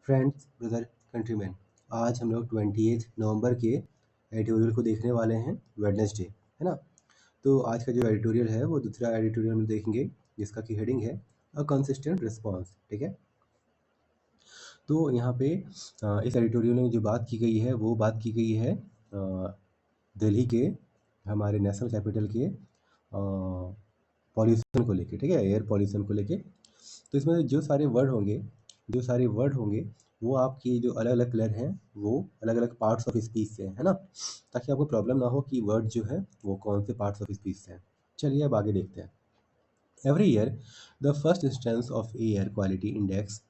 Friends, brother, countryman, आज हम लोग 28 नवंबर के एडिटोरियल को देखने वाले हैं, वेडनेसडे, है ना। तो आज का जो एडिटोरियल है वो दूसरा एडिटोरियल में देखेंगे, जिसका की हेडिंग है अ कंसिस्टेंट रिस्पॉन्स। ठीक है। तो यहाँ पे इस एडिटोरियल में जो बात की गई है वो बात की गई है दिल्ली के, हमारे नेशनल कैपिटल के पॉल्यूशन को लेके। ठीक है, एयर पॉल्यूशन को लेके। तो इसमें जो सारे वर्ड होंगे वो आपकी जो अलग अलग कलर हैं वो अलग अलग पार्ट्स ऑफ स्पीच से है ना, ताकि आपको प्रॉब्लम ना हो कि वर्ड जो है वो कौन से पार्ट्स ऑफ स्पीच से हैं। चलिए अब आगे देखते हैं। Every year the first instance of air quality index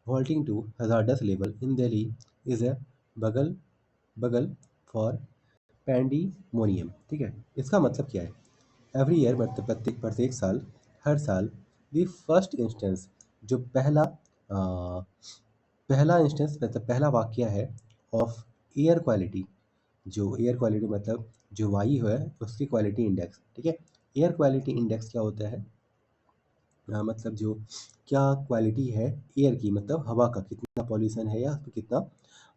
vaulting to hazardous level in Delhi is a बगल बगल फॉर पैंडीमोनियम। ठीक है, इसका मतलब क्या है? एवरी ईयर मतलब प्रत्येक प्रत्येक साल, हर साल, द फर्स्ट इंस्टेंस, जो पहला इंस्टेंस मतलब पहला वाक्य है ऑफ एयर क्वालिटी। जो एयर क्वालिटी मतलब जो वायु है उसकी क्वालिटी इंडेक्स। ठीक है, एयर क्वालिटी इंडेक्स क्या होता है? मतलब जो क्या क्वालिटी है एयर की, मतलब हवा का कितना पॉल्यूशन है या फिर कितना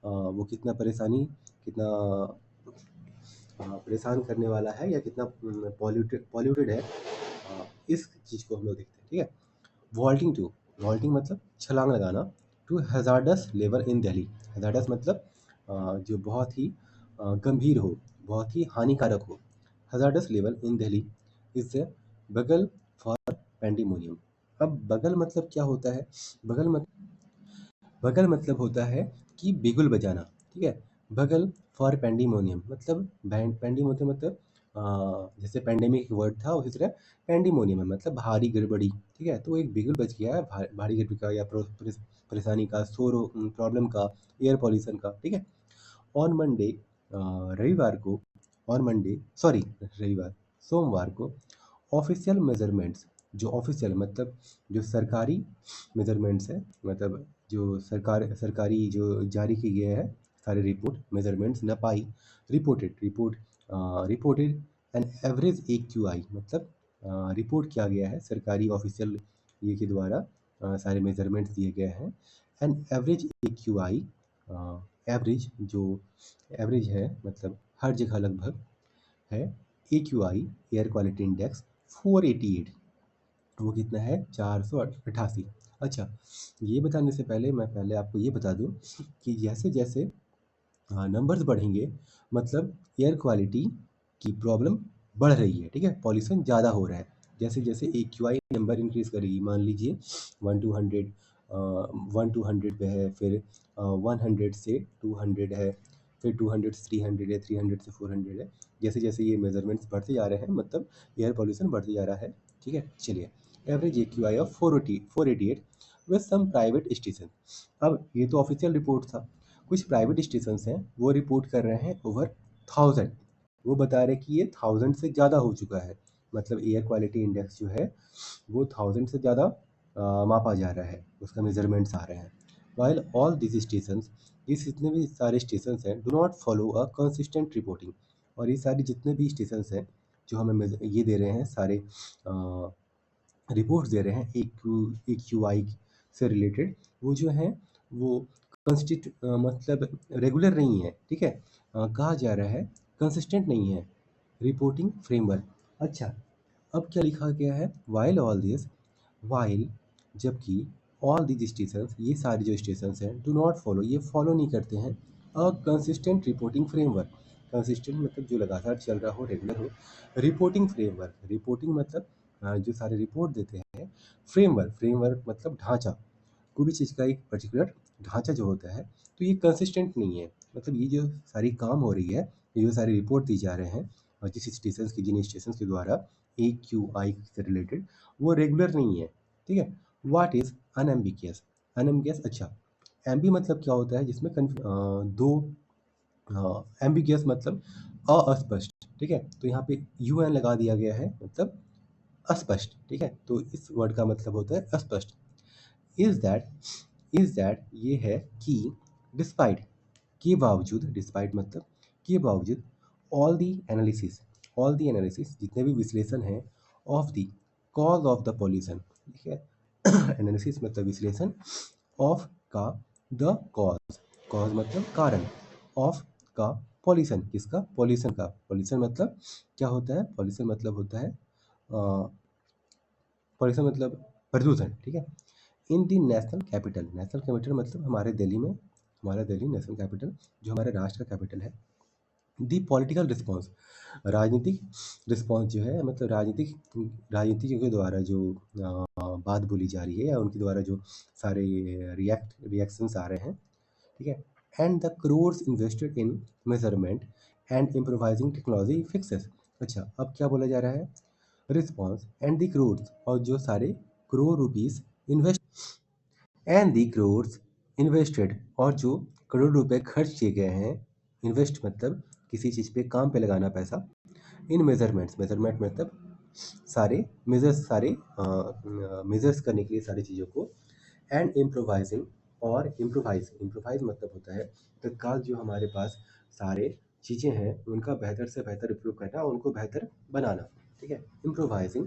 वो कितना परेशान करने वाला है या कितना पॉल्यूटेड पॉल्यूटेड है। इस चीज़ को हम लोग देखते हैं। ठीक है। वॉल्टिंग टू, वॉल्टिंग मतलब छलांग लगाना, to hazardous level in Delhi. Hazardous मतलब जो बहुत ही गंभीर हो, बहुत ही हानिकारक हो। Hazards level in Delhi is the बगल फॉर पैंडीमोनियम। अब बगल मतलब क्या होता है? बगल मत बगल मतलब होता है कि बिगुल बजाना। ठीक है। बगल फॉर पैंडीमोनियम मतलब पैंडीमोनियम मतलब जैसे पैंडेमिक वर्ड था उसी तरह पैंडीमोनियम है मतलब भारी गड़बड़ी। ठीक है, तो एक बिगुल बज गया है भारी गड़बड़ी का या परेशानी का, शोर प्रॉब्लम का, एयर पॉल्यूशन का। ठीक है। ऑन मंडे, रविवार को, ऑन मंडे सॉरी रविवार सोमवार को, ऑफिशियल मेजरमेंट्स, जो ऑफिशियल मतलब जो सरकारी मेजरमेंट्स है, मतलब जो सरकारी जो जारी की गया है सारे रिपोर्ट मेजरमेंट्स नपाई, reported N average A Q आई, मतलब रिपोर्ट किया गया है सरकारी ऑफिशियल ये के द्वारा सारे मेजरमेंट्स दिए गए हैं। An average A Q I, average जो एवरेज है मतलब हर जगह लगभग है। A Q I air quality index 488, वो कितना है? 488। अच्छा, ये बताने से पहले मैं पहले आपको ये बता दूं कि जैसे जैसे नंबर्स बढ़ेंगे मतलब एयर क्वालिटी की प्रॉब्लम बढ़ रही है। ठीक है, पॉल्यूशन ज़्यादा हो रहा है। जैसे जैसे ए क्यू आई नंबर इंक्रीज करेगी, मान लीजिए 1 to 100, 1 to 100 पे है, फिर 100 से 200 है, फिर 200 से 300 है, 300 से 400 है। जैसे जैसे ये मेजरमेंट्स बढ़ते जा रहे हैं मतलब एयर पॉल्यूशन बढ़ते जा रहा है। ठीक है, चलिए। Average A Q I of 488 with some private station. अब ये तो ऑफिशियल रिपोर्ट था। कुछ प्राइवेट स्टेशन हैं वो रिपोर्ट कर रहे हैं ओवर 1000। वो बता रहे हैं कि ये 1000 से ज़्यादा हो चुका है, मतलब एयर क्वालिटी इंडेक्स जो है वो 1000 से ज़्यादा मापा जा रहा है, उसका मेजरमेंट्स आ रहे हैं। वाइल ऑल दिस स्टेशन, ये जितने भी सारे स्टेशन हैं do not follow a consistent reporting. और ये सारे जितने भी स्टेशन हैं जो हमें ये दे रहे हैं सारे रिपोर्ट्स दे रहे हैं ए क्यू आई से रिलेटेड, वो जो हैं वो मतलब रेगुलर नहीं है। ठीक है, कहा जा रहा है कंसिस्टेंट नहीं है रिपोर्टिंग फ्रेमवर्क। अच्छा, अब क्या लिखा गया है? वाइल ऑल दिस, वाइल जबकि, ऑल दीज स्टेशन, ये सारे जो स्टेशन हैं डू नॉट फॉलो, ये फॉलो नहीं करते हैं a consistent reporting framework. Consistent मतलब जो लगातार चल रहा हो, रेगुलर हो। रिपोर्टिंग फ्रेमवर्क, रिपोर्टिंग मतलब जो सारे रिपोर्ट देते हैं। फ्रेमवर्क मतलब ढांचा, कोई भी चीज़ का एक पर्टिकुलर ढांचा जो होता है, तो ये कंसिस्टेंट नहीं है। मतलब ये जो सारी काम हो रही है, ये जो सारे रिपोर्ट दी जा रहे हैं और जिन स्टेशन के द्वारा ए क्यू आई से रिलेटेड, वो रेगुलर नहीं है। ठीक है। What is unambiguous? अनएम्बिगियस, अच्छा, एम्बी मतलब क्या होता है? जिसमें दो, एम्बिगियस मतलब अस्पष्ट। ठीक है, तो यहाँ पे यू एन लगा दिया गया है मतलब अस्पष्ट। ठीक है, तो इस वर्ड का मतलब होता है अस्पष्ट। इज दैट, ये है कि, डिस्पाइट, के बावजूद, डिस्पाइट मतलब के बावजूद, ऑल दी एनालिसिस, जितने भी विश्लेषण हैं, of the cause of the pollution. ठीक है, एनालिसिस मतलब विश्लेषण, ऑफ का द कॉज, कॉज मतलब कारण, ऑफ का, पॉल्यूशन किसका, पॉल्यूशन का, पॉल्यूशन मतलब क्या होता है, पॉल्यूशन मतलब होता है पॉल्यूशन मतलब प्रदूषण, ठीक है। इन दी नेशनल कैपिटल, नेशनल कैपिटल मतलब हमारे दिल्ली में, हमारा दिल्ली नेशनल कैपिटल जो हमारे राष्ट्र का कैपिटल है। दी पॉलिटिकल रिस्पॉन्स, राजनीतिक रिस्पॉन्स जो है मतलब राजनीतिक के द्वारा जो बात बोली जा रही है या उनके द्वारा जो सारे रिएक्शंस आ रहे हैं, ठीक है। And the crores invested in measurement and improvising technology fixes. अच्छा, अब क्या बोला जा रहा है, रिस्पॉन्स एंड द क्रोर्स, और जो सारे crore rupees invest, and the crores invested, और जो करोड़ रुपए खर्च किए गए हैं, इन्वेस्ट मतलब किसी चीज़ पे काम पे लगाना पैसा, इन मेजरमेंट्स, मेजरमेंट मतलब सारे मेजर्स, सारे मेजर्स करने के लिए सारी चीज़ों को, एंड इम्प्रोवाइजिंग, और इम्प्रोवाइज मतलब होता है तत्काल जो हमारे पास सारे चीज़ें हैं उनका बेहतर से बेहतर उपयोग करना, उनको बेहतर बनाना, ठीक है। इम्प्रोवाइजिंग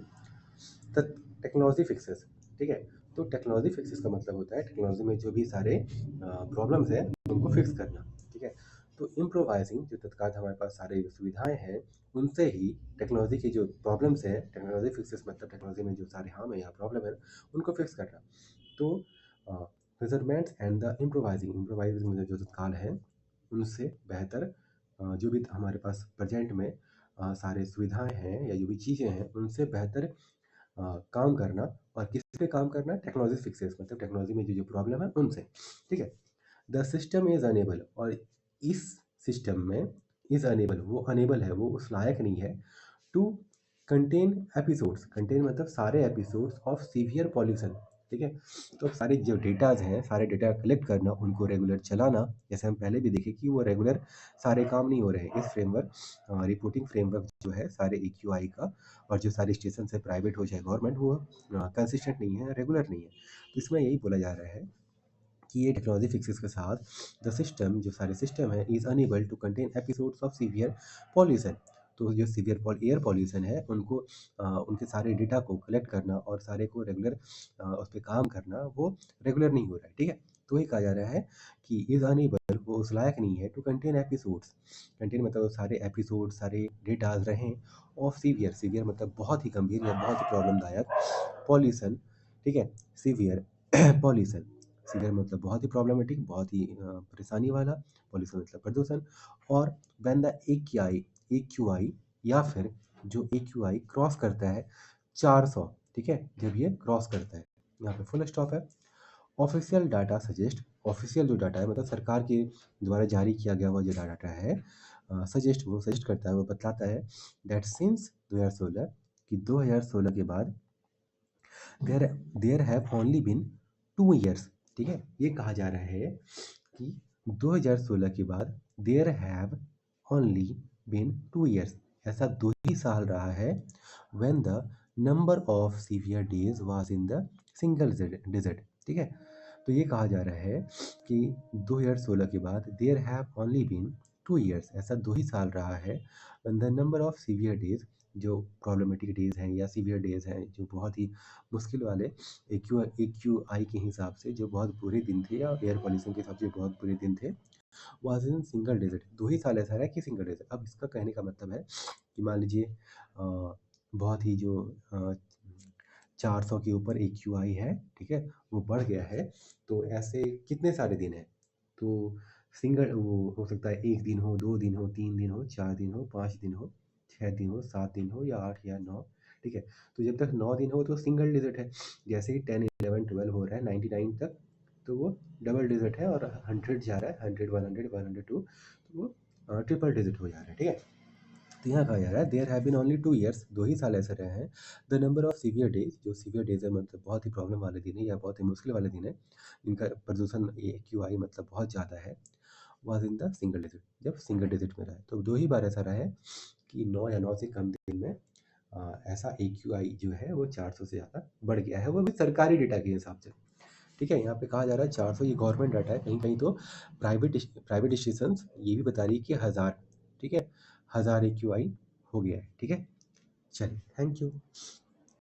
टेक्नोलॉजी फिक्सेस, ठीक है। तो टेक्नोलॉजी फिक्सेस का मतलब होता है टेक्नोलॉजी में जो भी सारे प्रॉब्लम्स हैं उनको फिक्स करना, ठीक है। तो इम्प्रोवाइजिंग जो तत्काल हमारे पास सारी सुविधाएं हैं उनसे ही टेक्नोलॉजी की जो प्रॉब्लम्स हैं, टेक्नोलॉजी फिक्सेस मतलब टेक्नोलॉजी में जो सारे हार्म है या प्रॉब्लम है उनको फिक्स करना। तो मेजरमेंट्स एंड द इम्प्रोवाइजिंग में जो तत्काल है उनसे बेहतर जो भी हमारे पास प्रेजेंट में सारे सुविधाएं हैं या जो भी चीज़ें हैं उनसे बेहतर काम करना, और किस पे काम करना, टेक्नोलॉजी फिक्सेस मतलब टेक्नोलॉजी में जो जो प्रॉब्लम है उनसे, ठीक है। द सिस्टम इज अनेबल, और इस सिस्टम में इज अनेबल, वो अनेबल है, वो उस लायक नहीं है, टू कंटेन एपिसोड्स, कंटेन मतलब सारे एपिसोड्स ऑफ सीवियर पॉल्यूशन, ठीक है। तो सारे जो डेटाज हैं, सारे डेटा कलेक्ट करना, उनको रेगुलर चलाना, जैसे हम पहले भी देखे कि वो रेगुलर सारे काम नहीं हो रहे हैं। इस फ्रेमवर्क, रिपोर्टिंग फ्रेमवर्क जो है सारे AQI का, और जो सारे स्टेशन है प्राइवेट हो चाहे गवर्नमेंट, वो कंसिस्टेंट नहीं है, रेगुलर नहीं है। तो इसमें यही बोला जा रहा है कि ये टेक्नोलॉजी फिक्सेस के साथ द सिस्टम, जो सारे सिस्टम है, is unable to contain episodes of severe pollution. तो जो सीवियर एयर पॉल्यूशन है उनको उनके सारे डेटा को कलेक्ट करना और सारे को रेगुलर उस पर काम करना, वो रेगुलर नहीं हो रहा है, ठीक है। तो ये कहा जा रहा है कि इज़ अनेबल, वो उस लायक नहीं है, टू कंटेन एपिसोड्स, कंटेन मतलब वो सारे एपिसोड, सारे डेटाज रहें, ऑफ सीवियर, सीवियर मतलब बहुत ही गंभीर या बहुत ही प्रॉब्लमदायक पॉल्यूशन, ठीक है। सीवियर पॉल्यूशन, सीवियर मतलब बहुत ही प्रॉब्लमेटिक, बहुत ही परेशानी वाला, पॉल्यूशन मतलब प्रदूषण। और व्हेन द AQI या फिर जो AQI क्रॉस करता है 400, ठीक है, जब ये क्रॉस करता है, यहाँ पे फुल स्टॉप है। ऑफिशियल डाटा सजेस्ट, ऑफिशियल जो डाटा है मतलब सरकार के द्वारा जारी किया गया हुआ जो डाटा है, सजेस्ट, वो सजेस्ट करता है, वो बतलाता है दैट सिंस 2016, कि 2016 के बाद there there have only been 2 years, ठीक है। ये कहा जा रहा है कि 2016 के बाद there have only been 2 years, ऐसा 2 ही साल रहा है, when the number of severe days was in the single digit, ठीक है। तो ये कहा जा रहा है कि 2016 के बाद there have only been 2 years, ऐसा 2 ही साल रहा है, the number of severe days, जो प्रॉब्लमेटिक डेज हैं या सीवियर डेज हैं, जो बहुत ही मुश्किल वाले AQI के हिसाब से जो बहुत बुरे दिन थे या एयर पॉल्यूशन के हिसाब से बहुत बुरे दिन थे, वाज इन सिंगल डिजिट, 2 ही साल ऐसा रहा कि सिंगल डिजिट। अब इसका कहने का मतलब है कि मान लीजिए बहुत ही जो 400 के ऊपर AQI है, ठीक है, वो बढ़ गया है, तो ऐसे कितने सारे दिन हैं, तो सिंगल वो हो सकता है 1 दिन हो, 2 दिन हो, 3 दिन हो, 4 दिन हो, 5 दिन हो, 6 दिन हो, 7 दिन हो या 8 या 9, ठीक है। तो जब तक 9 दिन हो तो सिंगल डिजिट है, जैसे ही 10 11 12 हो रहा है 99 तक, तो वो डबल डिजिट है, और 100 जा रहा है, 100 100 102, तो वो ट्रिपल डिजिट हो जा रहा है, ठीक है। तो यहाँ कहा जा रहा है there have been only 2 years, 2 ही साल ऐसे रहे हैं, the number of severe days, जो सीवियर डेज है मतलब बहुत ही प्रॉब्लम वाले दिन है या बहुत ही मुश्किल वाले दिन है, इनका प्रदूषण AQI मतलब बहुत ज़्यादा है, was in the single digit, जब सिंगल डिजिट में रहा है। तो 2 ही बार ऐसा रहा है कि 9 या 9 से कम दिन में ऐसा AQI जो है वो 400 से ज़्यादा बढ़ गया है, वो भी सरकारी डेटा के हिसाब से, ठीक है। यहाँ पे कहा जा रहा है 400, ये गवर्नमेंट डाटा है, कहीं कहीं तो प्राइवेट स्टेशन ये भी बता रही है कि 1000, ठीक है, 1000 AQI हो गया है, ठीक है। चलिए, थैंक यू।